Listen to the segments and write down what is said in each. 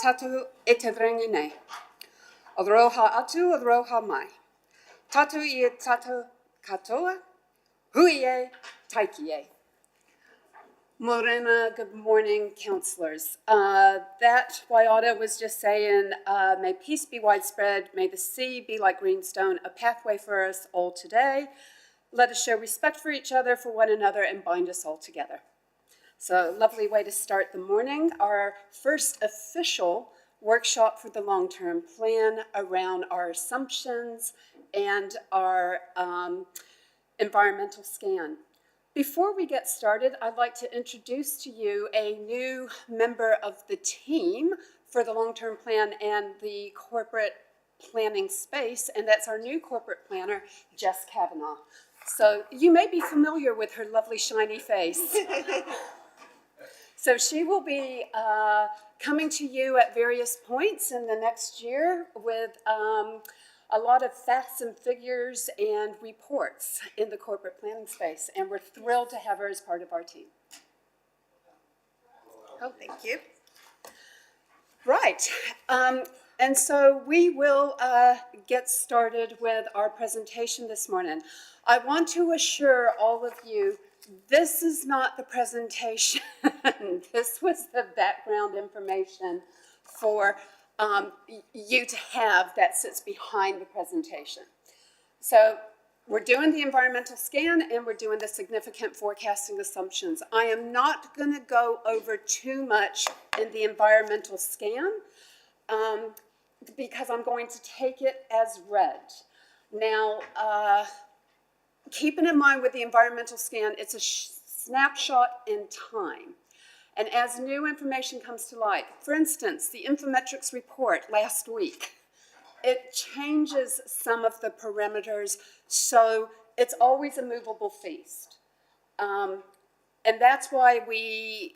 tātou e te rengi nei. Aloha atu, aloha mai. Tātou I tātou katoa, hui e, taiki e. Morena, good morning, counselors. That Waiata was just saying, may peace be widespread, may the sea be like greenstone, a pathway for us all today. Let us show respect for each other, for one another, and bind us all together. So, lovely way to start the morning. Our first official workshop for the long-term plan around our assumptions and our environmental scan. Before we get started, I'd like to introduce to you a new member of the team for the long-term plan and the corporate planning space, and that's our new corporate planner, Jess Kavanaugh. So you may be familiar with her lovely shiny face. So she will be coming to you at various points in the next year with a lot of facts and figures and reports in the corporate planning space, and we're thrilled to have her as part of our team. Oh, thank you. Right, and so we will get started with our presentation this morning. I want to assure all of you, this is not the presentation. This was the background information for you to have that sits behind the presentation. So we're doing the environmental scan and we're doing the significant forecasting assumptions. I am not going to go over too much in the environmental scan because I'm going to take it as read. Now, keeping in mind with the environmental scan, it's a snapshot in time. And as new information comes to light, for instance, the Infometrics report last week, it changes some of the parameters, so it's always a movable feast. And that's why we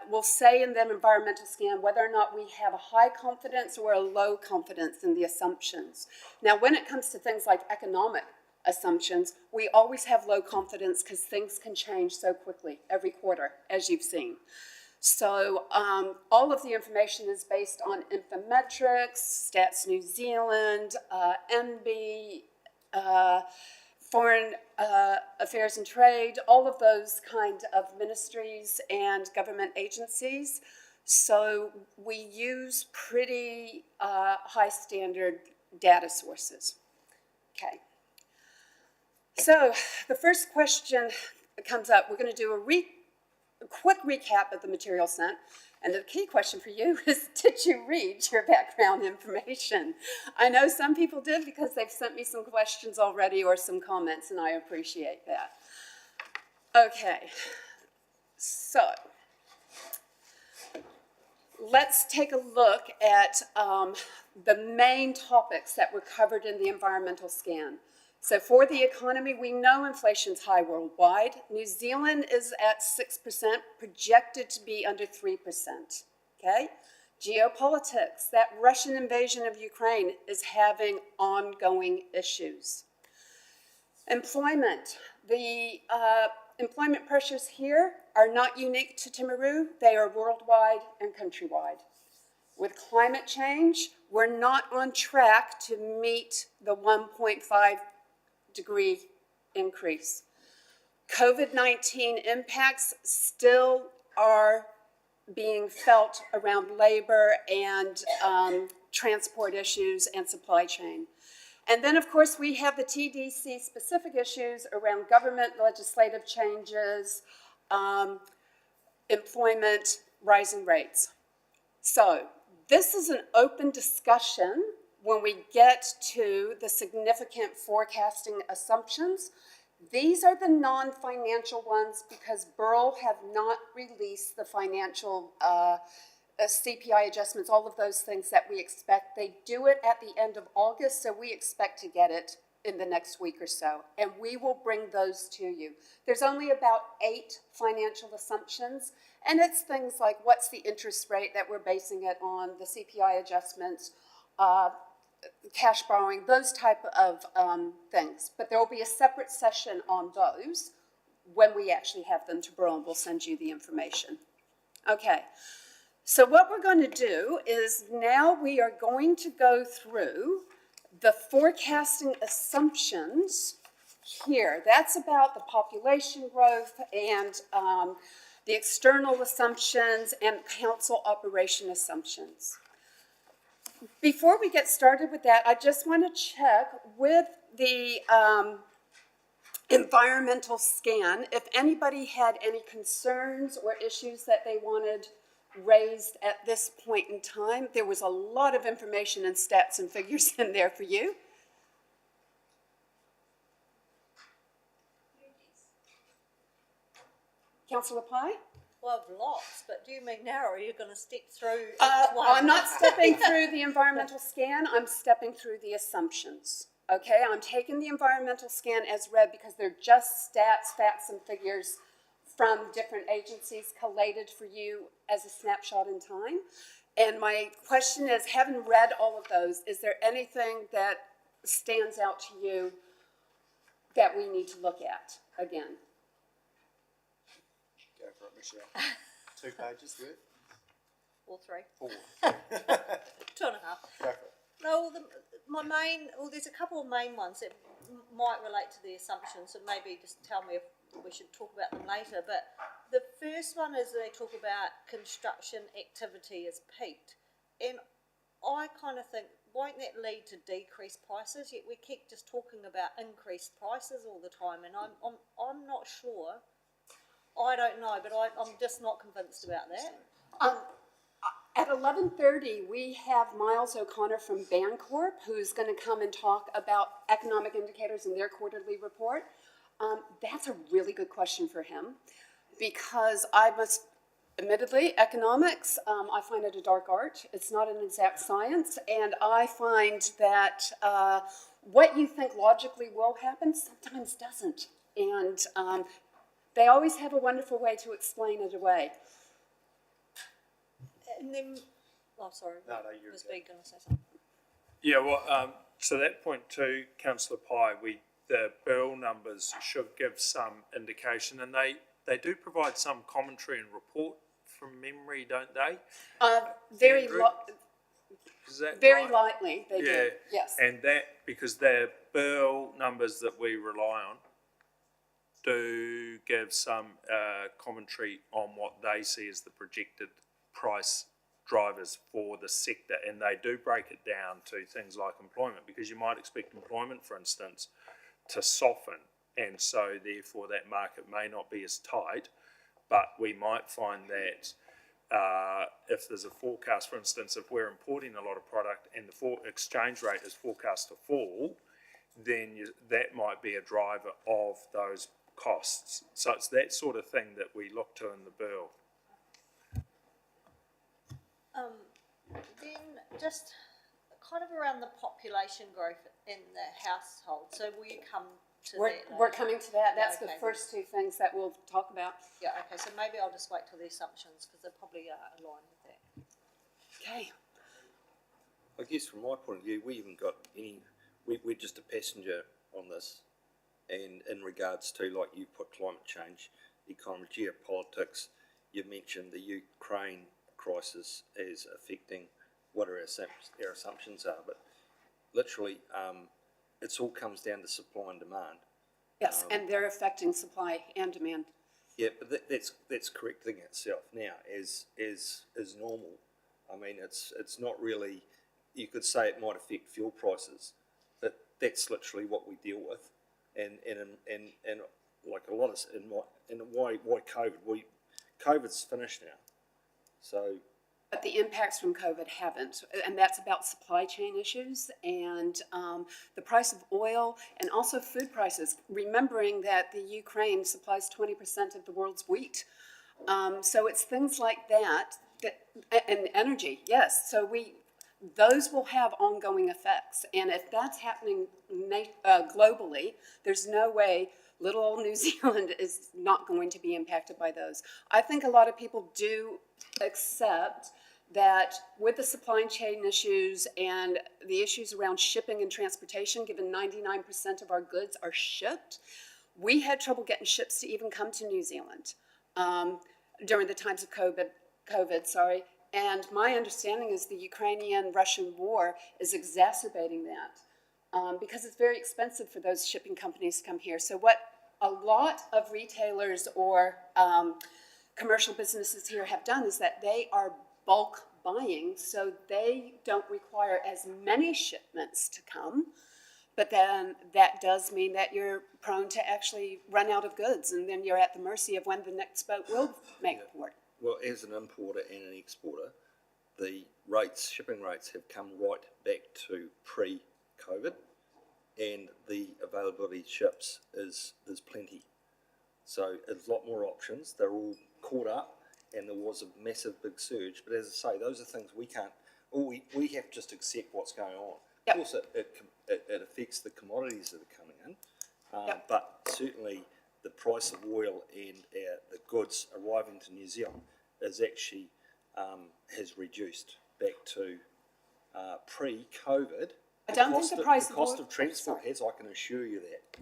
will say in the environmental scan whether or not we have a high confidence or a low confidence in the assumptions. Now, when it comes to things like economic assumptions, we always have low confidence because things can change so quickly every quarter, as you've seen. So all of the information is based on Infometrics, Stats New Zealand, NB, Foreign Affairs and Trade, all of those kind of ministries and government agencies. So we use pretty high standard data sources. Okay. So the first question that comes up, we're going to do a quick recap of the material sent. And the key question for you is, did you read your background information? I know some people did because they've sent me some questions already or some comments, and I appreciate that. Okay, so let's take a look at the main topics that were covered in the environmental scan. So for the economy, we know inflation's high worldwide. New Zealand is at 6%, projected to be under 3%, okay? Geopolitics, that Russian invasion of Ukraine is having ongoing issues. Employment, the employment pressures here are not unique to Timaru, they are worldwide and countrywide. With climate change, we're not on track to meet the 1.5 degree increase. COVID-19 impacts still are being felt around labor and transport issues and supply chain. And then, of course, we have the TDC specific issues around government legislative changes, employment, rising rates. So this is an open discussion when we get to the significant forecasting assumptions. These are the non-financial ones because Burl have not released the financial CPI adjustments, all of those things that we expect. They do it at the end of August, so we expect to get it in the next week or so, and we will bring those to you. There's only about 8 financial assumptions, and it's things like what's the interest rate that we're basing it on, the CPI adjustments, cash borrowing, those type of things. But there will be a separate session on those when we actually have them to Burl, and we'll send you the information. Okay, So what we're going to do is now we are going to go through the forecasting assumptions here. That's about the population growth and the external assumptions and council operation assumptions. Before we get started with that, I just want to check with the environmental scan if anybody had any concerns or issues that they wanted raised at this point in time. There was a lot of information and stats and figures in there for you. Councillor Pye? Well, I've lots, but do you mean now, or are you going to step through each one? I'm not stepping through the environmental scan, I'm stepping through the assumptions. Okay, I'm taking the environmental scan as read because they're just stats, facts, and figures from different agencies collated for you as a snapshot in time. And my question is, having read all of those, is there anything that stands out to you that we need to look at again? Go for it, Michelle. 2 pages worth? Or 3? 4. 2.5. Go for it. No, there's a couple of main ones that might relate to the assumptions, so maybe just tell me if we should talk about them later. But the first one is they talk about construction activity has peaked. And I kind of think, won't that lead to decreased prices? Yet we keep just talking about increased prices all the time, and I'm not sure. I don't know, but I'm just not convinced about that. At 11:30, we have Miles O'Connor from Bancorp, who's going to come and talk about economic indicators in their quarterly report. That's a really good question for him, because I must, admittedly, economics, I find it a dark art. It's not an exact science, and I find that what you think logically will happen sometimes doesn't. And they always have a wonderful way to explain it away. And then, sorry, No, you're was okay. B going to say something? Yeah, well, to that point too, Councillor Pye, the bill numbers should give some indication, and they do provide some commentary and report from memory, don't they? Very Andrew? Is that Very right? lightly, they Yeah, do, yes. and that, because the bill numbers that we rely on do give some commentary on what they see as the projected price drivers for the sector, and they do break it down to things like employment, because you might expect employment, for instance, to soften, and so therefore that market may not be as tight, but we might find that if there's a forecast, for instance, if we're importing a lot of product and the exchange rate is forecast to fall, then that might be a driver of those costs. So it's that sort of thing that we look to in the bill. Then just kind of around the population growth in the household. So will you come to that? We're coming to that. That's Okay. the first two things that we'll talk about. Yeah, okay, so maybe I'll just wait till the assumptions, because they probably are aligned with that. Okay. I guess from my point of view, we haven't got any, we're just a passenger on this. And in regards to, like you put climate change, economy, geopolitics, you mentioned the Ukraine crisis as affecting what our assumptions are. But literally, it all comes down to supply and demand. Yes, and they're affecting supply and demand. Yeah, but that's correcting itself now as normal. I mean, it's not really. You could say it might affect fuel prices, but that's literally what we deal with, and like a lot of why COVID. COVID's finished now, so. But the impacts from COVID haven't, and that's about supply chain issues and the price of oil and also food prices, remembering that the Ukraine supplies 20% of the world's wheat. So it's things like that, and energy, yes. So those will have ongoing effects. And if that's happening globally, there's no way little old New Zealand is not going to be impacted by those. I think a lot of people do accept that with the supply chain issues and the issues around shipping and transportation, given 99% of our goods are shipped, we had trouble getting ships to even come to New Zealand during the times of COVID, And my understanding is the Ukrainian-Russian war is exacerbating that, because it's very expensive for those shipping companies to come here. So what a lot of retailers or commercial businesses here have done is that they are bulk buying, so they don't require as many shipments to come. But then that does mean that you're prone to actually run out of goods, and then you're at the mercy of when the next boat will make port. Well, as an importer and an exporter, the rates, shipping rates have come right back to pre-COVID, and the availability of ships is plenty. So there's a lot more options. They're all caught up, and there was a massive big surge. But as I say, those are things we can't. We have to just accept what's going on. Yep. Of course, it affects the commodities that are coming in, Yep. but certainly the price of oil and the goods arriving to New Zealand is actually has reduced back to pre-COVID. I don't think the price the of cost oil- of transport sorry. has. I can assure you that.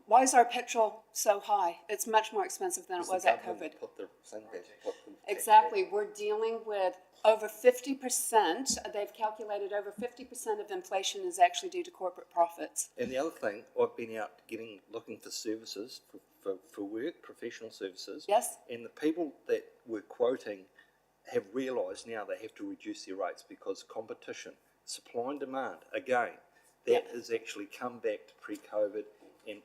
Why is our petrol so high? It's much more expensive than it was at Government COVID. Put the thing back, put the tax Exactly, back. we're dealing with over 50%, they've calculated over 50% of inflation is actually due to corporate profits. And the other thing, I've been out looking for services for work, professional services. Yes. And the people that we're quoting have realised now they have to reduce their rates because competition, supply and demand, again, that Yeah. has actually come back to pre-COVID and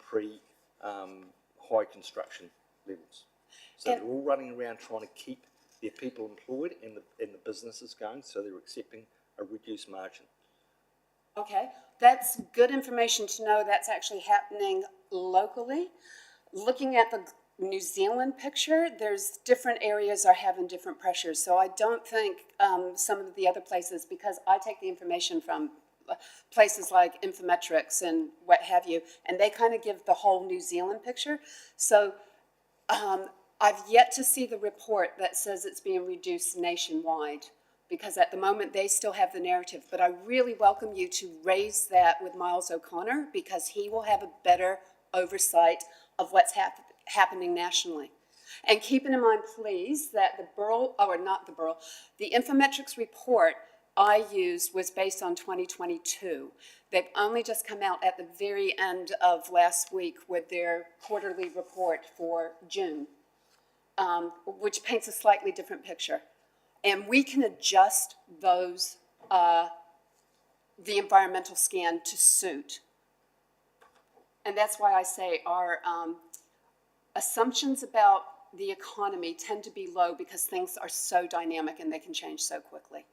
high construction levels. So And- they're all running around trying to keep their people employed and the businesses going, so they're accepting a reduced margin. Okay, that's good information to know that's actually happening locally. Looking at the New Zealand picture, there's different areas are having different pressures. So I don't think some of the other places, because I take the information from places like Infometrics and what have you, and they kind of give the whole New Zealand picture. So I've yet to see the report that says it's being reduced nationwide, because at the moment they still have the narrative. But I really welcome you to raise that with Miles O'Connor, because he will have a better oversight of what's happening nationally. And keeping in mind, please, that the Infometrics report I used was based on 2022. They've only just come out at the very end of last week with their quarterly report for June, which paints a slightly different picture. And we can adjust those, the environmental scan to suit. And that's why I say our assumptions about the economy tend to be low, because things are so dynamic and they can change so quickly.